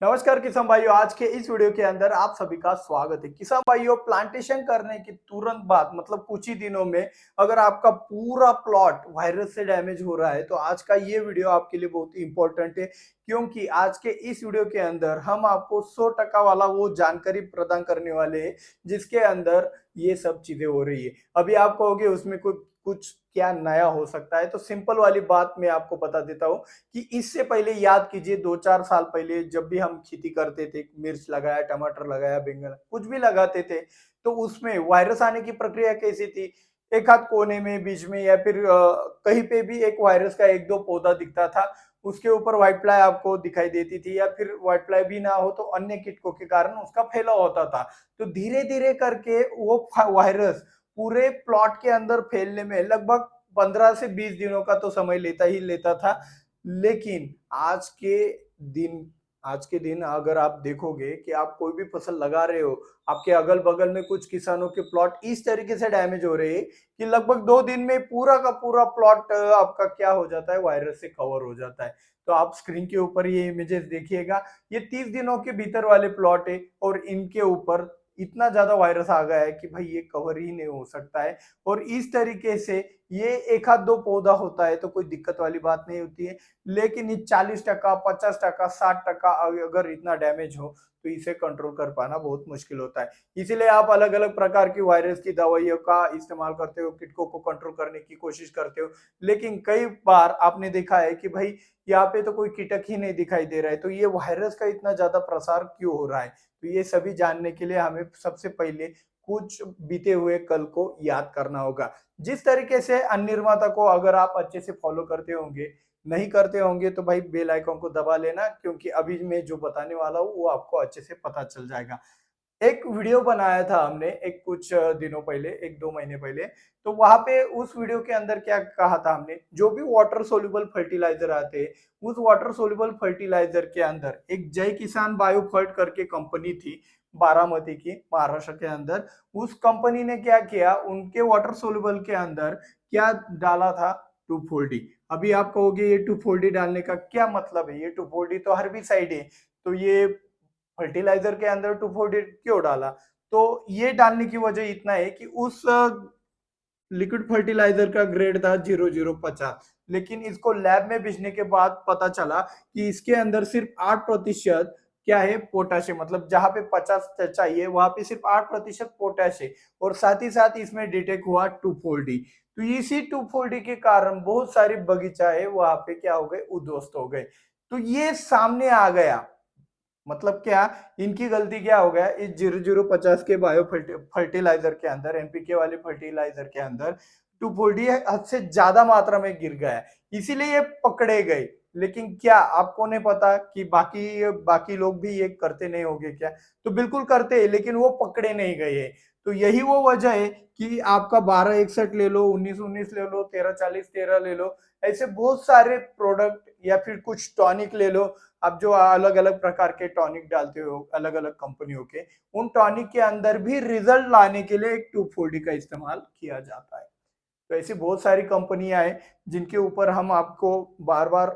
नमस्कार किसान भाइयों, आज के इस वीडियो के अंदर आप सभी का स्वागत है। किसान भाइयों, प्लांटेशन करने के तुरंत बाद मतलब कुछ ही दिनों में अगर आपका पूरा प्लॉट वायरस से डैमेज हो रहा है तो आज का ये वीडियो आपके लिए बहुत ही इंपॉर्टेंट है, क्योंकि आज के इस वीडियो के अंदर हम आपको 100% वाला वो जानकारी प्रदान करने वाले हैं जिसके अंदर ये सब चीजें हो रही है। अभी आप कहोगे उसमें कुछ कुछ क्या नया हो सकता है, तो सिंपल वाली बात मैं आपको बता देता हूँ कि इससे पहले याद कीजिए 2-4 साल पहले जब भी हम खेती करते थे, मिर्च लगाया, टमाटर लगाया, बैंगन कुछ भी लगाते थे, तो उसमें वायरस आने की प्रक्रिया कैसी थी? एक आध कोने में, बीच में या फिर कहीं पे भी एक वायरस का 1-2 पौधा दिखता था, उसके ऊपर व्हाइट फ्लाई आपको दिखाई देती थी या फिर व्हाइट फ्लाई भी ना हो तो अन्य कीटकों के कारण उसका फैलाव होता था। तो धीरे-धीरे करके वो वायरस पूरे प्लॉट के अंदर फैलने में लगभग 15 से 20 दिनों का तो समय लेता ही लेता था। लेकिन आज के दिन अगर आप देखोगे कि आप कोई भी फसल लगा रहे हो, आपके अगल-बगल में कुछ किसानों के प्लॉट इस तरीके से डैमेज हो रहे हैं कि लगभग 2 दिन में पूरा का पूरा प्लॉट आपका क्या हो जाता है, वायरस से कवर हो जाता है। तो आप स्क्रीन के ऊपर ये इमेजेस देखिएगा, ये 30 दिनों के भीतर वाले प्लॉट है और इनके ऊपर इतना ज़्यादा वायरस आ गया है कि भाई ये कवर ही नहीं हो सकता है। और इस तरीके से ये 1 आध 2 पौधा होता है तो कोई दिक्कत वाली बात नहीं होती है। लेकिन ये 40%, 50%, 60% अगर इतना डैमेज हो तो इसे कंट्रोल कर पाना बहुत मुश्किल होता है। इसीलिए आप अलग-अलग प्रकार की वायरस की दवाइयों का इस्तेमाल करते हो, कीटकों को कंट्रोल करने की कोशिश करते हो। लेकिन कई बार आपने देखा है कि भाई यहाँ पे तो कोई कीटक ही नहीं दिखाई दे रहा है, तो ये वायरस का इतना ज़्यादा प्रसार क्यों हो रहा है? तो ये सभी जानने के लिए हमें सबसे पहले कुछ बीते हुए कल को याद करना होगा। जिस तरीके से अनिर्माता को अगर आप अच्छे से फॉलो करते होंगे, नहीं करते होंगे तो भाई बेल आइकन को दबा लेना, क्योंकि अभी मैं जो बताने वाला हूँ वो आपको अच्छे से पता चल जाएगा। एक वीडियो बनाया था हमने एक कुछ दिनों पहले, 1-2 महीने पहले, तो वहाँ पे उस वीडियो के अंदर क्या कहा था हमने, जो भी वाटर सोल्यूबल फर्टिलाइज़र आते हैं, उस वाटर सोल्यूबल फर्टिलाइज़र के अंदर एक जय किसान बायोफर्ट करके कंपनी थी, बारामती की, महाराष्ट्र के अंदर। उस कंपनी ने क्या किया, उनके वाटर सोल्यूबल के अंदर क्या डाला था, 2,4-D। अभी आप कहोगे ये 2,4-D डालने का क्या मतलब है? ये 2,4-D तो हर्बिसाइड है, तो ये फर्टिलाइजर के अंदर 2,4-D क्यों डाला? तो ये डालने की वजह इतना है कि उस लिक्विड फर्टिलाइजर का ग्रेड था 0050, लेकिन इसको लैब में भेजने के बाद पता चला कि इसके अंदर सिर्फ 8% क्या है, पोटाश है। मतलब जहां पे 50 चाहिए वहां पे सिर्फ 8% पोटाश है, और साथ ही साथ इसमें डिटेक्ट हुआ 2,4-D। तो इसी 2,4-D के कारण बहुत सारी बगीचा है वहां पे क्या हो गए, उद्ध्वस्त हो गए। तो ये सामने आ गया, मतलब क्या, इनकी गलती क्या हो गया, इस 0050 के बायो फर्टिलाइजर के अंदर, एनपीके वाले फर्टिलाइजर के अंदर 2,4-D हद से ज्यादा मात्रा में गिर गया, इसीलिए ये पकड़े गए। लेकिन क्या आपको नहीं पता कि बाकी बाकी लोग भी ये करते नहीं होंगे क्या? तो बिल्कुल करते हैं, लेकिन वो पकड़े नहीं गए हैं। तो यही वो वजह है कि आपका 1261 ले लो, 1919 ले लो, 1340 13 ले लो, ऐसे बहुत सारे प्रोडक्ट या फिर कुछ टॉनिक ले लो। आप जो अलग-अलग प्रकार के टॉनिक डालते हो अलग-अलग कंपनियों के, उन टॉनिक के अंदर भी रिजल्ट लाने के लिए एक 2,4-D का इस्तेमाल किया जाता है। तो ऐसी बहुत सारी कंपनियां हैं जिनके ऊपर हम आपको बार-बार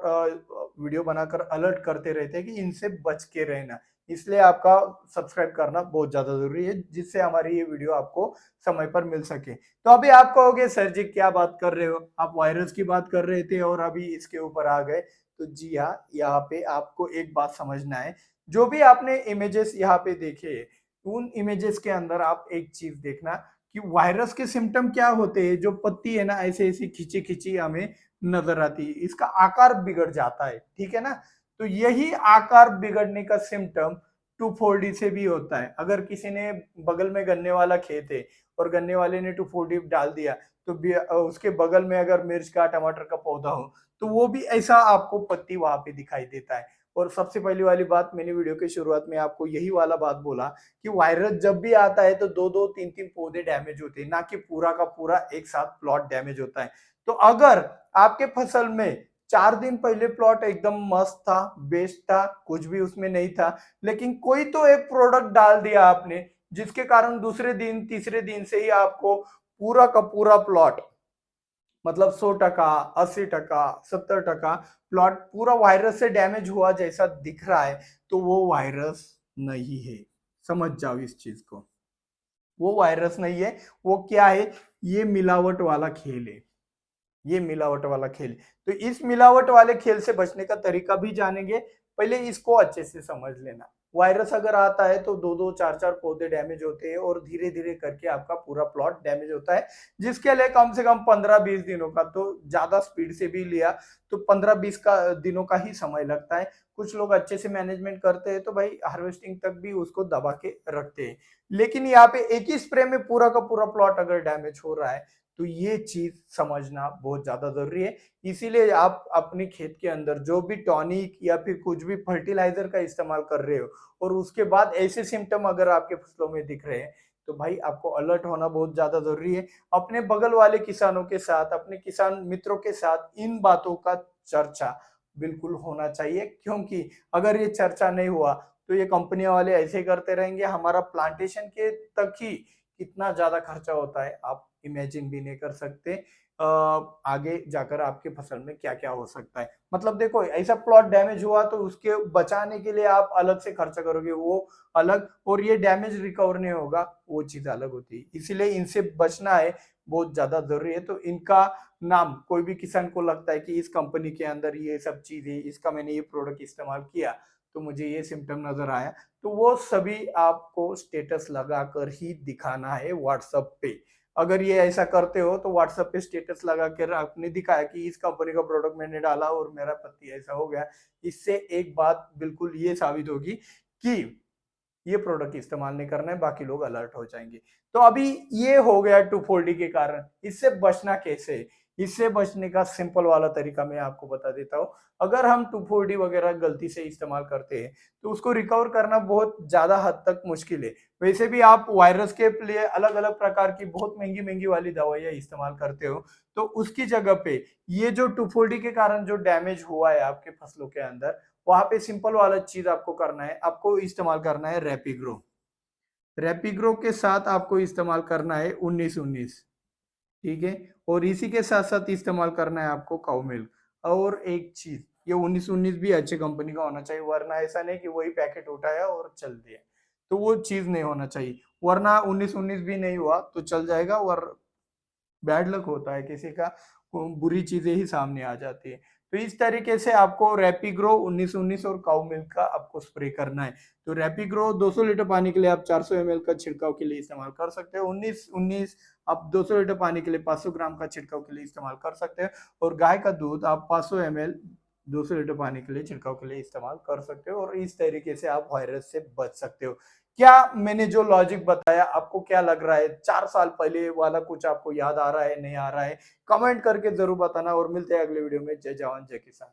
वीडियो बनाकर अलर्ट करते रहते हैं कि इनसे बच के रहना। इसलिए आपका सब्सक्राइब करना बहुत ज़्यादा ज़रूरी है, जिससे हमारी ये वीडियो आपको समय पर मिल सके। तो अभी आप कहोगे सर जी क्या बात कर रहे हो? आप वायरस की बात कर रहे थे और अभी इसके ऊपर आ गए। तो जी हाँ, यहाँ पे आपको एक बात समझना है, जो भी आपने इमेजेस यहाँ पे देखे, उन इमेजेस के अंदर आप एक चीज़ देखना कि वायरस के सिम्पटम क्या होते हैं, जो पत्ती है ना ऐसे-ऐसे खिंची-खिंची हमें नज़र आती है, इसका आकार बिगड़ जाता है, ठीक है ना? तो यही आकार बिगड़ने का सिम्पटम 2,4-D से भी होता है। अगर किसी ने बगल में गन्ने वाला खेत है और गन्ने वाले ने 2,4-D डाल दिया, तो उसके बगल में अगर मिर्च का, टमाटर का पौधा हो, तो वो भी ऐसा आपको पत्ती वहाँ पे दिखाई देता है। और सबसे पहली वाली बात, मैंने वीडियो की शुरुआत में आपको यही वाला बात बोला कि वायरस जब भी आता है तो 2-2, 3-3 पौधे डैमेज होते हैं, ना कि पूरा का पूरा एक साथ प्लॉट डैमेज होता है। तो अगर आपके फसल में 4 दिन पहले प्लॉट एकदम मस्त था, बेस्ट था, कुछ भी उसमें नहीं था, लेकिन कोई तो एक प्रोडक्ट डाल दिया आपने, जिसके कारण दूसरे दिन, तीसरे दिन से ही आपको पूरा का पूरा प्लॉट, मतलब 100%, 80%, 70% प्लॉट पूरा वायरस से डैमेज हुआ जैसा दिख रहा है, तो वो वायरस नहीं है। समझ जाओ इस चीज को, वो वायरस नहीं है, वो क्या है, ये मिलावट वाला खेल है, ये मिलावट वाला खेल। तो इस मिलावट वाले खेल से बचने का तरीका भी जानेंगे, पहले इसको अच्छे से समझ लेना। वायरस अगर आता है तो दो दो चार चार पौधे डैमेज होते हैं और धीरे धीरे करके आपका पूरा प्लॉट डैमेज होता है, जिसके लिए कम से कम 15-20 दिनों का, तो ज्यादा स्पीड से भी लिया तो 15-20 का दिनों का ही समय लगता है। कुछ लोग अच्छे से मैनेजमेंट करते हैं तो भाई हार्वेस्टिंग तक भी उसको दबा के रखते हैं। लेकिन यहाँ पे एक ही स्प्रे में पूरा का पूरा प्लॉट अगर डैमेज हो रहा है, तो ये चीज समझना बहुत ज्यादा जरूरी है। इसीलिए आप अपने खेत के अंदर जो भी टॉनिक या फिर कुछ भी फर्टिलाइजर का इस्तेमाल कर रहे हो और उसके बाद ऐसे सिम्टम अगर आपके फसलों में दिख रहे हैं, तो भाई आपको अलर्ट होना बहुत ज्यादा जरूरी है। अपने बगल वाले किसानों के साथ, अपने किसान मित्रों के साथ इन बातों का चर्चा बिल्कुल होना चाहिए, क्योंकि अगर ये चर्चा नहीं हुआ तो ये कंपनियां वाले ऐसे करते रहेंगे। हमारा प्लांटेशन के तक ही कितना ज्यादा खर्चा होता है आप इमेजिन भी नहीं कर सकते। आगे जाकर आपके फसल में क्या क्या हो सकता है। मतलब देखो, ऐसा प्लॉट डैमेज हुआ तो उसके बचाने के लिए आप अलग से खर्चा करोगे, वो अलग, और ये डैमेज रिकवर नहीं होगा, वो चीज अलग होती है। इसीलिए इनसे बचना है, बहुत ज्यादा जरूरी है। तो इनका नाम, कोई भी किसान को लगता है कि इस कंपनी के अंदर ये सब चीज है, इसका मैंने ये प्रोडक्ट इस्तेमाल किया तो मुझे ये सिम्टम नजर आया, तो वो सभी आपको स्टेटस लगाकर ही दिखाना है व्हाट्सएप पे। अगर ये ऐसा करते हो तो व्हाट्सएप पे स्टेटस लगा कर आपने दिखाया कि इस कंपनी का प्रोडक्ट मैंने डाला और मेरा पत्ती ऐसा हो गया, इससे एक बात बिल्कुल ये साबित होगी कि ये प्रोडक्ट इस्तेमाल नहीं करना है, बाकी लोग अलर्ट हो जाएंगे। तो अभी ये हो गया टू के कारण। इससे बचना कैसे, इससे बचने का सिंपल वाला तरीका मैं आपको बता देता हूँ। अगर हम टू वगैरह गलती से इस्तेमाल करते हैं तो उसको रिकवर करना बहुत ज्यादा हद तक मुश्किल है। वैसे भी आप वायरस के लिए अलग अलग प्रकार की बहुत महंगी महंगी वाली दवाइयां इस्तेमाल करते हो, तो उसकी जगह पे ये जो टू के कारण जो डैमेज हुआ है आपके फसलों के अंदर, वहां पे सिंपल वाला चीज आपको करना है, आपको इस्तेमाल करना है रैपिग्रो। रैपिग्रो के साथ आपको इस्तेमाल करना है 19-19, ठीक है। और इसी के साथ साथ इस्तेमाल करना है आपको काउ मिल्क। और एक चीज, ये 19-19 भी अच्छी कंपनी का होना चाहिए, वरना ऐसा नहीं कि वही पैकेट उठाया और चल दिया, तो वो चीज नहीं होना चाहिए। वरना 19-19 भी नहीं हुआ तो चल जाएगा, और बैड लक होता है किसी का, बुरी चीजें ही सामने आ जाती है। तो इस तरीके से आपको रैपिग्रो 19-19 और काउ मिल्क का आपको स्प्रे करना है। तो रैपिग्रो 200 लीटर पानी के लिए आप 400 ml का छिड़काव के लिए इस्तेमाल कर सकते हो। 19-19 आप 200 लीटर पानी के लिए 500 ग्राम का छिड़काव के लिए इस्तेमाल कर सकते हो। और गाय का दूध आप 500 ml 200 लीटर पानी के लिए छिड़काव के लिए इस्तेमाल कर सकते हो। और इस तरीके से आप वायरस से बच सकते हो। क्या मैंने जो लॉजिक बताया आपको क्या लग रहा है? 4 साल पहले वाला कुछ आपको याद आ रहा है, नहीं आ रहा है? कमेंट करके जरूर बताना, और मिलते हैं अगले वीडियो में। जय जवान जय किसान।